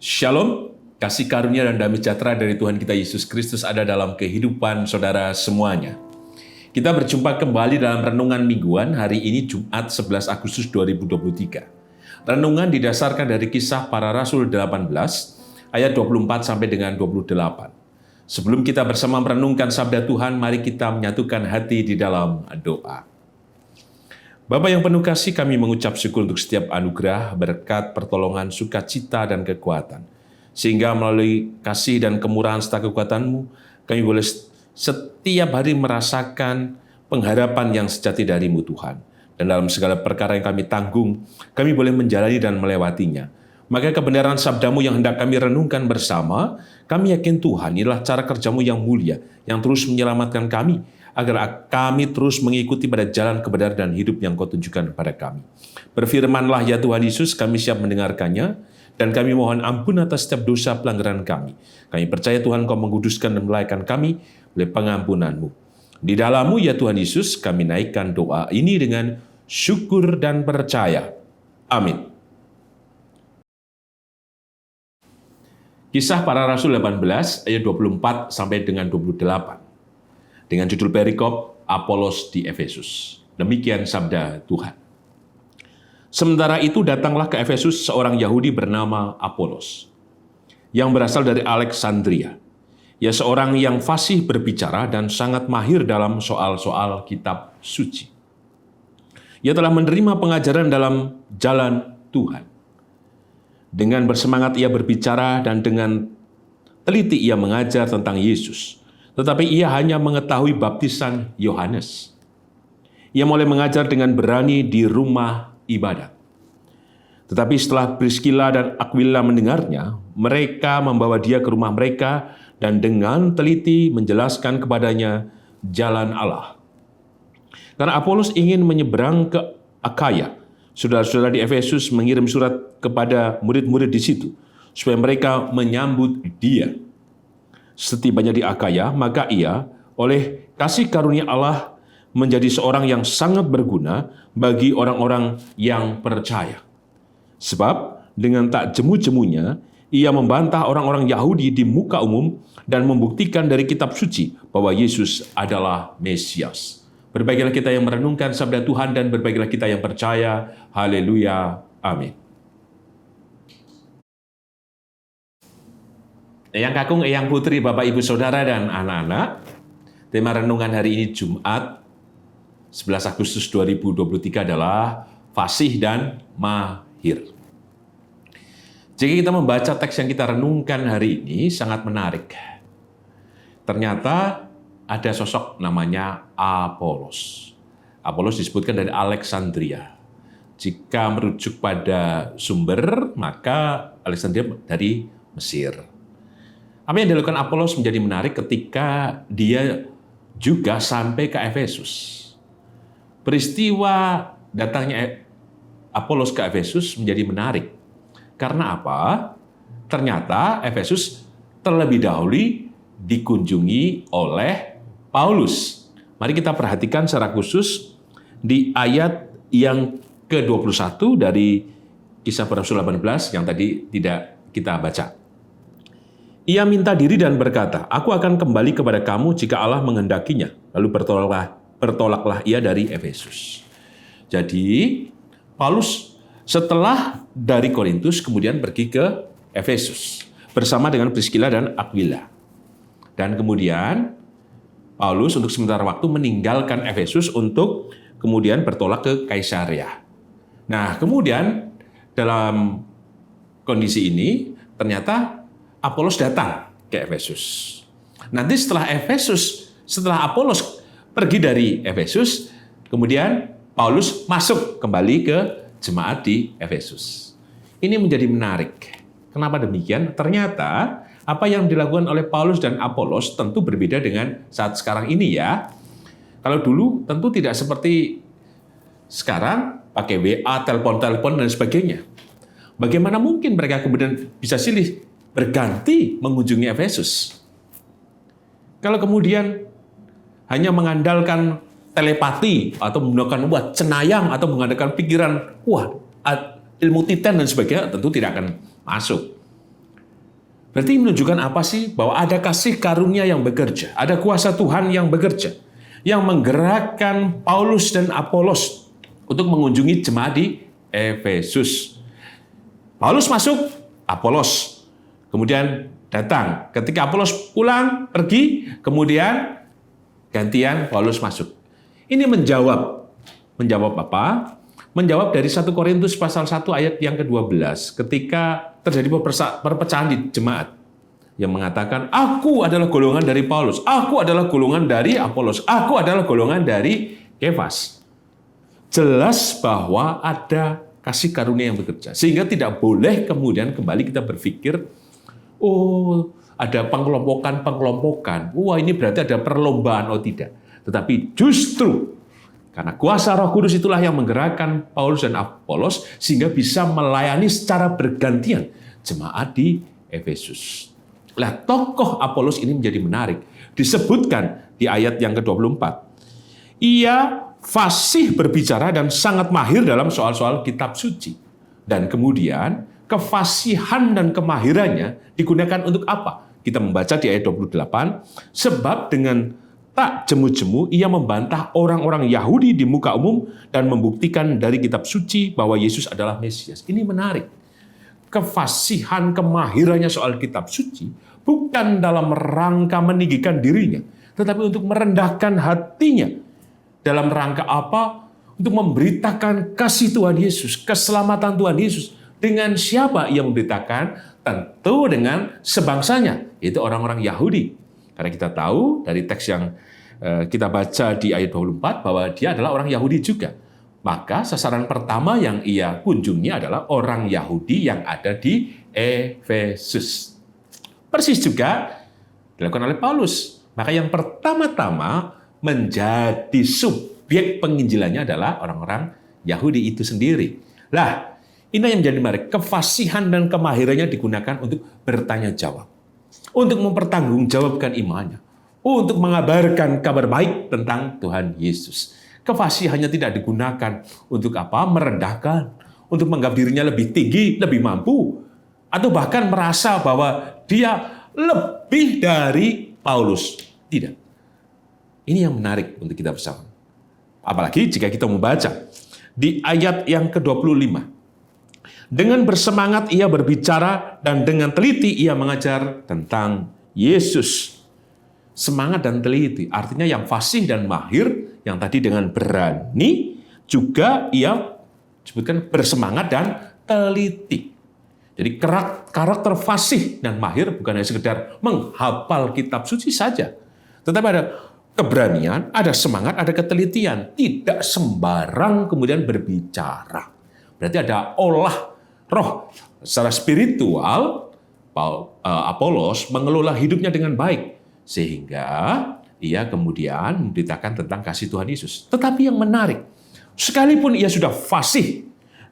Shalom, kasih karunia dan damai sejahtera dari Tuhan kita Yesus Kristus ada dalam kehidupan saudara semuanya. Kita berjumpa kembali dalam renungan mingguan hari ini Jumat 11 Agustus 2023. Renungan didasarkan dari Kisah Para Rasul 18 ayat 24 sampai dengan 28. Sebelum kita bersama merenungkan sabda Tuhan, mari kita menyatukan hati di dalam doa. Bapa yang penuh kasih, kami mengucap syukur untuk setiap anugerah, berkat, pertolongan, sukacita, dan kekuatan. Sehingga melalui kasih dan kemurahan serta kekuatan-Mu, kami boleh setiap hari merasakan pengharapan yang sejati dari-Mu Tuhan. Dan dalam segala perkara yang kami tanggung, kami boleh menjalani dan melewatinya. Maka kebenaran sabda-Mu yang hendak kami renungkan bersama, kami yakin Tuhan inilah cara kerja-Mu yang mulia, yang terus menyelamatkan kami, agar kami terus mengikuti pada jalan kebenaran dan hidup yang Kau tunjukkan kepada kami. Berfirmanlah ya Tuhan Yesus, kami siap mendengarkannya, dan kami mohon ampun atas setiap dosa pelanggaran kami. Kami percaya Tuhan Kau menguduskan dan melayakkan kami oleh pengampunan-Mu. Di dalam-Mu ya Tuhan Yesus, kami naikkan doa ini dengan syukur dan percaya. Amin. Kisah Para Rasul 18 ayat 24 sampai dengan 28. Dengan judul perikop Apolos di Efesus. Demikian sabda Tuhan. Sementara itu datanglah ke Efesus seorang Yahudi bernama Apolos, yang berasal dari Alexandria. Ia seorang yang fasih berbicara dan sangat mahir dalam soal-soal kitab suci. Ia telah menerima pengajaran dalam jalan Tuhan. Dengan bersemangat ia berbicara dan dengan teliti ia mengajar tentang Yesus. Tetapi ia hanya mengetahui baptisan Yohanes. Ia mulai mengajar dengan berani di rumah ibadat. Tetapi setelah Priscilla dan Aquila mendengarnya, mereka membawa dia ke rumah mereka dan dengan teliti menjelaskan kepadanya jalan Allah. Karena Apolos ingin menyeberang ke Akaya, saudara-saudara di Efesus mengirim surat kepada murid-murid di situ, supaya mereka menyambut dia. Setibanya di Akaya, maka ia oleh kasih karunia Allah menjadi seorang yang sangat berguna bagi orang-orang yang percaya. Sebab dengan tak jemu-jemunya, ia membantah orang-orang Yahudi di muka umum dan membuktikan dari kitab suci bahwa Yesus adalah Mesias. Berbahagialah kita yang merenungkan sabda Tuhan dan berbahagialah kita yang percaya. Haleluya. Amin. Eyang Kakung, Eyang Putri, Bapak, Ibu, Saudara, dan anak-anak, tema renungan hari ini Jumat 11 Agustus 2023 adalah fasih dan mahir. Jika kita membaca teks yang kita renungkan hari ini sangat menarik. Ternyata ada sosok namanya Apolos. Apolos disebutkan dari Alexandria. Jika merujuk pada sumber, maka Alexandria dari Mesir. Apa yang dilakukan Apolos menjadi menarik ketika dia juga sampai ke Efesus. Peristiwa datangnya Apolos ke Efesus menjadi menarik. Karena apa? Ternyata Efesus terlebih dahulu dikunjungi oleh Paulus. Mari kita perhatikan secara khusus di ayat yang ke-21 dari Kisah Para Rasul 18 yang tadi tidak kita baca. Ia minta diri dan berkata, "Aku akan kembali kepada kamu jika Allah menghendakinya." Lalu bertolaklah ia dari Efesus. Jadi, Paulus setelah dari Korintus kemudian pergi ke Efesus bersama dengan Priscilla dan Aquila. Dan kemudian Paulus untuk sementara waktu meninggalkan Efesus untuk kemudian bertolak ke Kaisarea. Nah, kemudian dalam kondisi ini ternyata Apolos datang ke Efesus. Nanti setelah Apolos pergi dari Efesus, kemudian Paulus masuk kembali ke jemaat di Efesus. Ini menjadi menarik. Kenapa demikian? Ternyata apa yang dilakukan oleh Paulus dan Apolos tentu berbeda dengan saat sekarang ini ya. Kalau dulu tentu tidak seperti sekarang, pakai WA, telepon-telepon, dan sebagainya. Bagaimana mungkin mereka kemudian bisa silih berganti mengunjungi Efesus? Kalau kemudian hanya mengandalkan telepati atau menggunakan cenayang atau mengandalkan pikiran, ilmu titen dan sebagainya, tentu tidak akan masuk. Berarti menunjukkan apa sih? Bahwa ada kasih karunia yang bekerja, ada kuasa Tuhan yang bekerja, yang menggerakkan Paulus dan Apolos untuk mengunjungi jemaat di Efesus. Paulus masuk, Apolos kemudian datang. Ketika Apolos pulang, pergi, kemudian gantian Paulus masuk. Ini menjawab apa? Menjawab dari 1 Korintus pasal 1 ayat yang ke-12 ketika terjadi perpecahan di jemaat yang mengatakan, aku adalah golongan dari Paulus, aku adalah golongan dari Apolos, aku adalah golongan dari Kefas. Jelas bahwa ada kasih karunia yang bekerja, sehingga tidak boleh kemudian kembali kita berpikir, oh ada pengelompokan, wah ini berarti ada perlombaan, oh tidak. Tetapi justru karena kuasa Roh Kudus itulah yang menggerakkan Paulus dan Apolos sehingga bisa melayani secara bergantian jemaat di Efesus. Nah, tokoh Apolos ini menjadi menarik. Disebutkan di ayat yang ke-24. Ia fasih berbicara dan sangat mahir dalam soal-soal kitab suci. Dan kemudian kefasihan dan kemahirannya digunakan untuk apa? Kita membaca di ayat 28, sebab dengan tak jemu-jemu, ia membantah orang-orang Yahudi di muka umum dan membuktikan dari kitab suci bahwa Yesus adalah Mesias. Ini menarik. Kefasihan, kemahirannya soal kitab suci bukan dalam rangka meninggikan dirinya, tetapi untuk merendahkan hatinya. Dalam rangka apa? Untuk memberitakan kasih Tuhan Yesus, keselamatan Tuhan Yesus. Dengan siapa ia memberitakan? Tentu dengan sebangsanya, yaitu orang-orang Yahudi. Karena kita tahu dari teks yang kita baca di ayat 24 bahwa dia adalah orang Yahudi juga. Maka sasaran pertama yang ia kunjungi adalah orang Yahudi yang ada di Efesus. Persis juga dilakukan oleh Paulus. Maka yang pertama-tama menjadi subjek penginjilannya adalah orang-orang Yahudi itu sendiri. Lah, ini yang menjadi menarik. Kefasihan dan kemahirannya digunakan untuk bertanya jawab. Untuk mempertanggungjawabkan imannya, untuk mengabarkan kabar baik tentang Tuhan Yesus. Kefasihannya tidak digunakan untuk apa? Merendahkan, untuk menganggap dirinya lebih tinggi, lebih mampu, atau bahkan merasa bahwa dia lebih dari Paulus. Tidak. Ini yang menarik untuk kita bersama. Apalagi jika kita membaca di ayat yang ke-25. Dengan bersemangat ia berbicara dan dengan teliti ia mengajar tentang Yesus. Semangat dan teliti, artinya yang fasih dan mahir, yang tadi dengan berani, juga ia sebutkan bersemangat dan teliti. Jadi karakter fasih dan mahir bukan hanya sekedar menghafal kitab suci saja, tetapi ada keberanian, ada semangat, ada ketelitian. Tidak sembarang kemudian berbicara. Berarti ada olah roh secara spiritual. Apolos mengelola hidupnya dengan baik sehingga ia kemudian memberitakan tentang kasih Tuhan Yesus. Tetapi yang menarik, sekalipun ia sudah fasih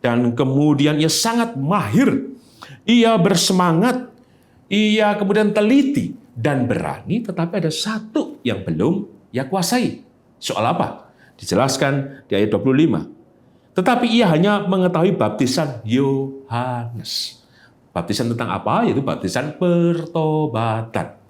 dan kemudian ia sangat mahir, ia bersemangat, ia kemudian teliti dan berani, tetapi ada satu yang belum ia kuasai. Soal apa? Dijelaskan di ayat 25. Tetapi ia hanya mengetahui baptisan Yohanes. Baptisan tentang apa? Yaitu baptisan pertobatan.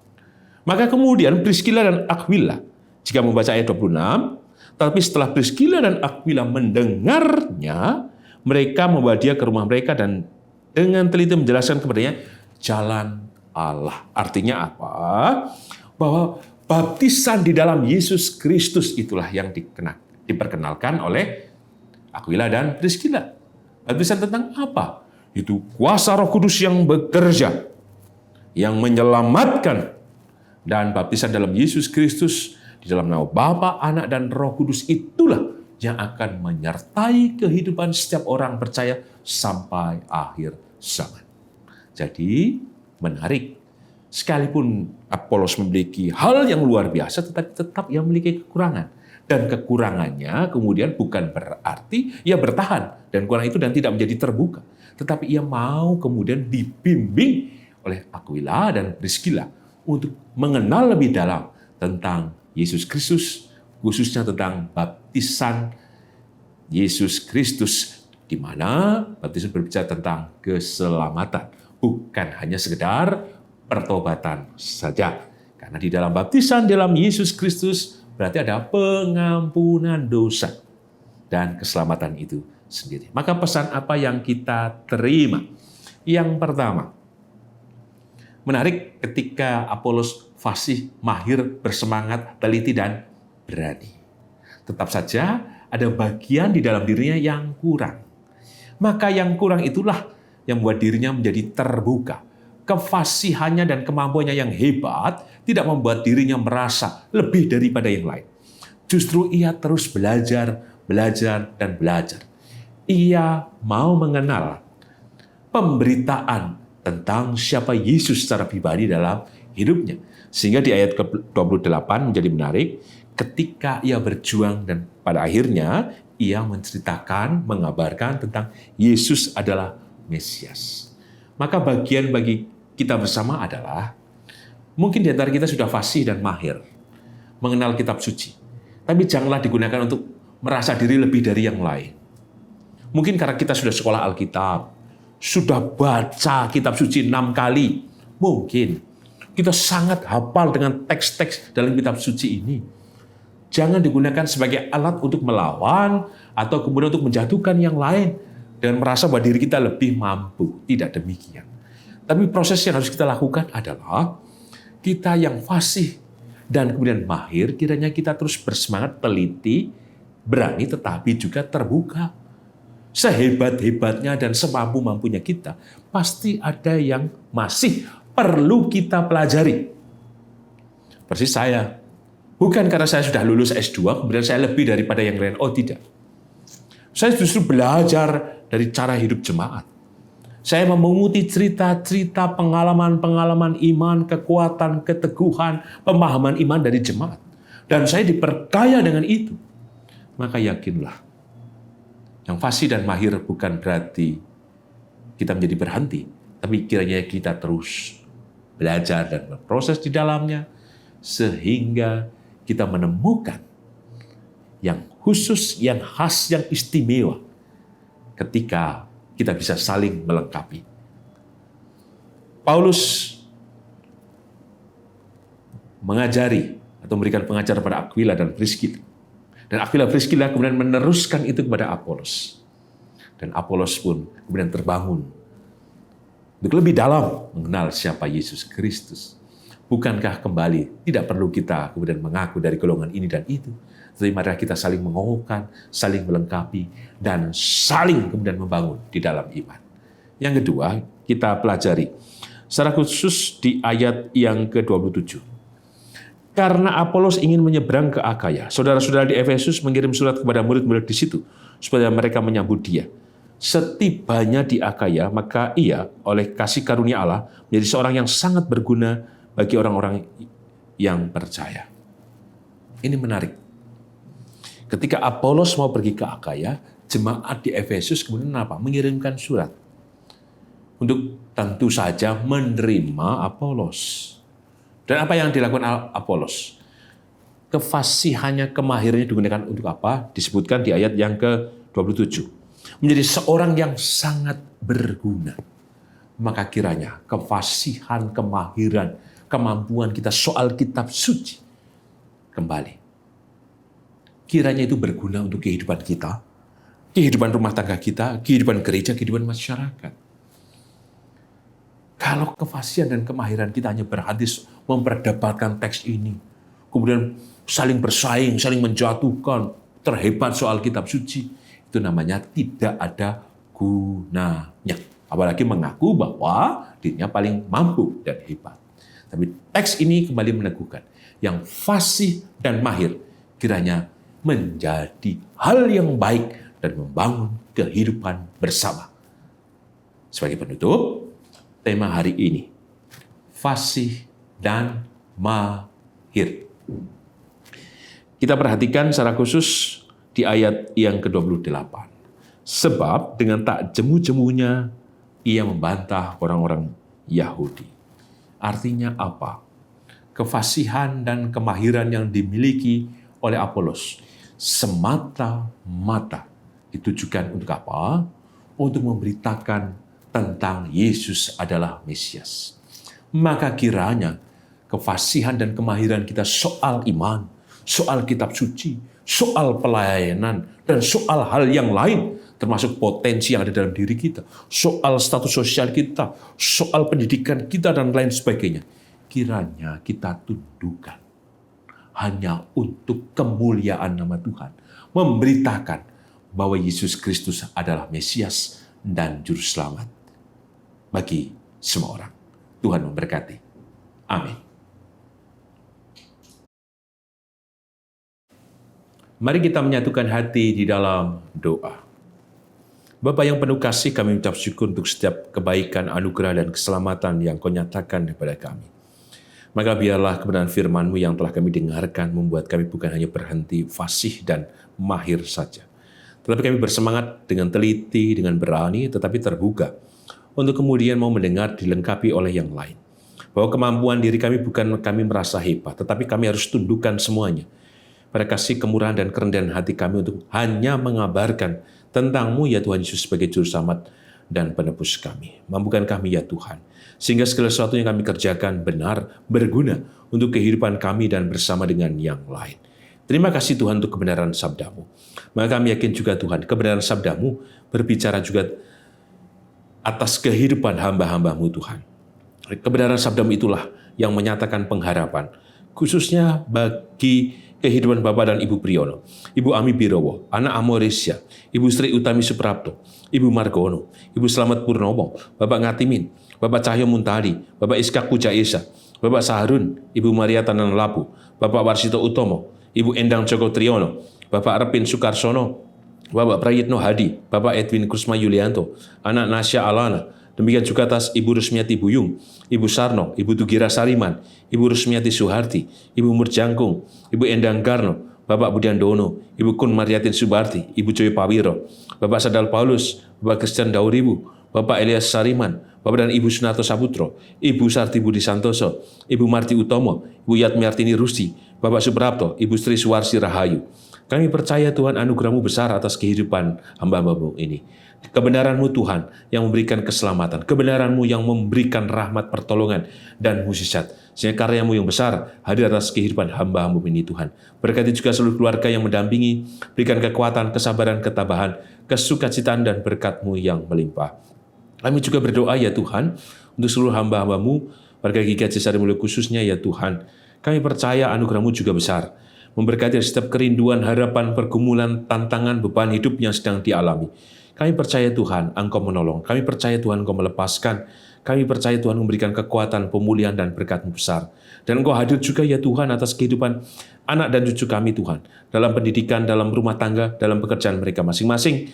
Maka kemudian Priskila dan Aquila, jika membaca ayat 26, tapi setelah Priskila dan Aquila mendengarnya, mereka membawa dia ke rumah mereka dan dengan teliti menjelaskan kepadanya jalan Allah. Artinya apa? Bahwa baptisan di dalam Yesus Kristus itulah yang diperkenalkan oleh Aquila dan Priskila. Baptisan tentang apa? Itu kuasa Roh Kudus yang bekerja, yang menyelamatkan, dan baptisan dalam Yesus Kristus di dalam nama Bapa, Anak, dan Roh Kudus itulah yang akan menyertai kehidupan setiap orang percaya sampai akhir zaman. Jadi menarik, sekalipun Apolos memiliki hal yang luar biasa, tetapi tetap ia memiliki kekurangan. Dan kekurangannya kemudian bukan berarti ia bertahan dan kurang itu dan tidak menjadi terbuka. Tetapi ia mau kemudian dibimbing oleh Aquila dan Priskila untuk mengenal lebih dalam tentang Yesus Kristus, khususnya tentang baptisan Yesus Kristus, di mana baptisan berbicara tentang keselamatan. Bukan hanya sekedar pertobatan saja. Karena di dalam baptisan dalam Yesus Kristus berarti ada pengampunan dosa dan keselamatan itu sendiri. Maka pesan apa yang kita terima? Yang pertama, menarik ketika Apolos fasih, mahir, bersemangat, teliti, dan berani. Tetap saja ada bagian di dalam dirinya yang kurang. Maka yang kurang itulah yang membuat dirinya menjadi terbuka. Kefasihannya dan kemampuannya yang hebat tidak membuat dirinya merasa lebih daripada yang lain. Justru ia terus belajar, dan belajar. Ia mau mengenal pemberitaan tentang siapa Yesus secara pribadi dalam hidupnya. Sehingga di ayat ke-28 menjadi menarik, ketika ia berjuang dan pada akhirnya ia menceritakan, mengabarkan tentang Yesus adalah Mesias. Maka bagian bagi kita bersama adalah, mungkin di antara kita sudah fasih dan mahir mengenal kitab suci. Tapi janganlah digunakan untuk merasa diri lebih dari yang lain. Mungkin karena kita sudah sekolah Alkitab, sudah baca kitab suci 6 kali. Mungkin kita sangat hafal dengan teks-teks dalam kitab suci ini. Jangan digunakan sebagai alat untuk melawan atau kemudian untuk menjatuhkan yang lain dan merasa bahwa diri kita lebih mampu. Tidak demikian. Tapi proses yang harus kita lakukan adalah kita yang fasih dan kemudian mahir, kiranya kita terus bersemangat, teliti, berani, tetapi juga terbuka. Sehebat-hebatnya dan semampu-mampunya kita, pasti ada yang masih perlu kita pelajari. Persis saya. Bukan karena saya sudah lulus S2, kemudian saya lebih daripada yang lain. Oh tidak. Saya justru belajar dari cara hidup jemaat. Saya memunguti cerita-cerita pengalaman-pengalaman iman, kekuatan, keteguhan, pemahaman iman dari jemaat. Dan saya diperkaya dengan itu. Maka yakinlah, yang fasih dan mahir bukan berarti kita menjadi berhenti, tapi kiranya kita terus belajar dan berproses di dalamnya, sehingga kita menemukan yang khusus, yang khas, yang istimewa ketika kita bisa saling melengkapi. Paulus mengajari atau memberikan pengajar pada Aquila dan Priscilla. Dan Aquila Priscilla kemudian meneruskan itu kepada Apolos. Dan Apolos pun kemudian terbangun untuk lebih dalam mengenal siapa Yesus Kristus. Bukankah kembali tidak perlu kita kemudian mengaku dari golongan ini dan itu, tetapi marilah kita saling mengokohkan, saling melengkapi, dan saling kemudian membangun di dalam iman. Yang kedua, kita pelajari secara khusus di ayat yang ke-27. Karena Apolos ingin menyeberang ke Akaya, saudara-saudara di Efesus mengirim surat kepada murid-murid di situ, supaya mereka menyambut dia. Setibanya di Akaya, maka ia oleh kasih karunia Allah menjadi seorang yang sangat berguna bagi orang-orang yang percaya. Ini menarik. Ketika Apolos mau pergi ke Akaya, jemaat di Efesus kemudian apa? Mengirimkan surat untuk tentu saja menerima Apolos. Dan apa yang dilakukan Apolos? Kefasihannya, kemahirannya digunakan untuk apa? Disebutkan di ayat yang ke-27. Menjadi seorang yang sangat berguna. Maka kiranya kefasihan, kemahiran, kemampuan kita soal kitab suci kembali. Kiranya itu berguna untuk kehidupan kita, kehidupan rumah tangga kita, kehidupan gereja, kehidupan masyarakat. Kalau kefasihan dan kemahiran kita hanya berhenti memperdebatkan teks ini, kemudian saling bersaing, saling menjatuhkan, terhebat soal kitab suci, itu namanya tidak ada gunanya. Apalagi mengaku bahwa dirinya paling mampu dan hebat. Tapi teks ini kembali meneguhkan, yang fasih dan mahir kiranya menjadi hal yang baik dan membangun kehidupan bersama. Sebagai penutup, tema hari ini, fasih dan mahir. Kita perhatikan secara khusus di ayat yang ke-28. Sebab dengan tak jemu-jemunya ia membantah orang-orang Yahudi. Artinya apa? Kefasihan dan kemahiran yang dimiliki oleh Apolos semata-mata ditujukan untuk apa? Untuk memberitakan tentang Yesus adalah Mesias. maka kiranya kefasihan dan kemahiran kita soal iman, soal kitab suci, soal pelayanan, dan soal hal yang lain, termasuk potensi yang ada dalam diri kita, soal status sosial kita, soal pendidikan kita, dan lain sebagainya. Kiranya kita tundukkan hanya untuk kemuliaan nama Tuhan, memberitakan bahwa Yesus Kristus adalah Mesias dan Juru Selamat bagi semua orang. Tuhan memberkati. Amin. Mari kita menyatukan hati di dalam doa. Bapa yang penuh kasih, kami mengucap syukur untuk setiap kebaikan, anugerah, dan keselamatan yang Kau nyatakan kepada kami. Maka biarlah kebenaran firman-Mu yang telah kami dengarkan membuat kami bukan hanya berhenti fasih dan mahir saja, tetapi kami bersemangat dengan teliti, dengan berani, tetapi terbuka untuk kemudian mau mendengar dilengkapi oleh yang lain. Bahwa kemampuan diri kami bukan kami merasa hebat, tetapi kami harus tundukkan semuanya pada kasih kemurahan dan kerendahan hati kami untuk hanya mengabarkan tentang-Mu ya Tuhan Yesus sebagai Juru Selamat dan penebus kami. Mampukan kami ya Tuhan, sehingga segala sesuatu yang kami kerjakan benar, berguna untuk kehidupan kami dan bersama dengan yang lain. Terima kasih Tuhan untuk kebenaran sabda-Mu. Maka kami yakin juga Tuhan, kebenaran sabda-Mu berbicara juga atas kehidupan hamba-hamba-Mu Tuhan. Kebenaran sabda-Mu itulah yang menyatakan pengharapan, khususnya bagi kehidupan Bapak dan Ibu Priyono, Ibu Ami Birowo, anak Amoresya, Ibu Sri Utami Suprapto, Ibu Margono, Ibu Slamet Purnomo, Bapak Ngatimin, Bapak Cahyo Muntadi, Bapak Iskak Puja Esa, Bapak Saharun, Ibu Maria Tanan Lapu, Bapak Warsito Utomo, Ibu Endang Joko Triyono, Bapak Arpin Sukarsono, Bapak Prayitno Hadi, Bapak Edwin Kusma Yulianto, anak Nasya Alana, demikian juga atas Ibu Rusmiati Buyung, Ibu Sarno, Ibu Tugira Sariman, Ibu Rusmiati Suharti, Ibu Murjangkung, Ibu Endang Garno, Bapak Budiandono, Ibu Kun Maryatin Subarti, Ibu Joy Pawiro, Bapak Sadal Paulus, Bapak Christian Dauribu, Bapak Elias Sariman, Bapak dan Ibu Sunarto Saputro, Ibu Sarti Budi Santoso, Ibu Marti Utomo, Ibu Yatmiartini Rusti, Bapak Suprapto, Ibu Sri Suwarsi Rahayu. Kami percaya Tuhan anugerah-Mu besar atas kehidupan hamba-hamba-Mu ini. Kebenaran-Mu Tuhan yang memberikan keselamatan, kebenaran-Mu yang memberikan rahmat pertolongan dan mukjizat. Sehingga karya-Mu yang besar hadir atas kehidupan hamba-hamba-Mu ini Tuhan. Berkati juga seluruh keluarga yang mendampingi, berikan kekuatan, kesabaran, ketabahan, kesukacitaan dan berkat-Mu yang melimpah. Kami juga berdoa ya Tuhan, untuk seluruh hamba-hamba-Mu, warga GKJ Sari Mulyo khususnya ya Tuhan. Kami percaya anugerah-Mu juga besar, memberkati setiap kerinduan, harapan, pergumulan, tantangan, beban hidup yang sedang dialami. Kami percaya Tuhan, Engkau menolong. Kami percaya Tuhan, Engkau melepaskan. Kami percaya Tuhan memberikan kekuatan, pemulihan, dan berkat-Mu besar. Dan Engkau hadir juga ya Tuhan atas kehidupan anak dan cucu kami Tuhan. Dalam pendidikan, dalam rumah tangga, dalam pekerjaan mereka masing-masing.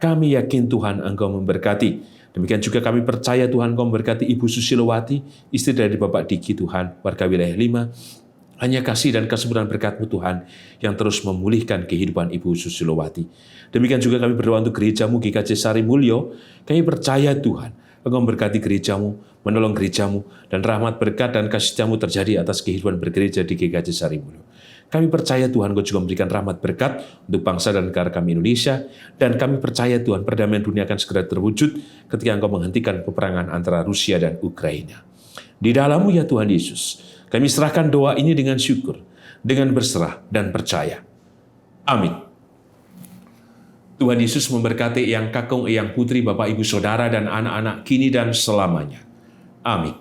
Kami yakin Tuhan Engkau memberkati. Demikian juga kami percaya Tuhan Engkau memberkati Ibu Susilowati, istri dari Bapak Diki Tuhan, warga wilayah 5. Hanya kasih dan kesempurnaan berkat-Mu Tuhan yang terus memulihkan kehidupan Ibu Susilowati. Demikian juga kami berdoa untuk gereja-Mu GKJ Sari Mulyo. Kami percaya Tuhan, Engkau memberkati gereja-Mu, menolong gereja-Mu, dan rahmat berkat dan kasih setiamu terjadi atas kehidupan bergereja di GKJ Sari Mulyo. Kami percaya Tuhan Engkau juga memberikan rahmat berkat untuk bangsa dan negara kami Indonesia, dan kami percaya Tuhan perdamaian dunia akan segera terwujud ketika Engkau menghentikan peperangan antara Rusia dan Ukraina. Di dalam-Mu ya Tuhan Yesus, kami serahkan doa ini dengan syukur, dengan berserah dan percaya. Amin. Tuhan Yesus memberkati Eyang Kakung, Eyang Putri, Bapak Ibu Saudara, dan anak-anak kini dan selamanya. Amin.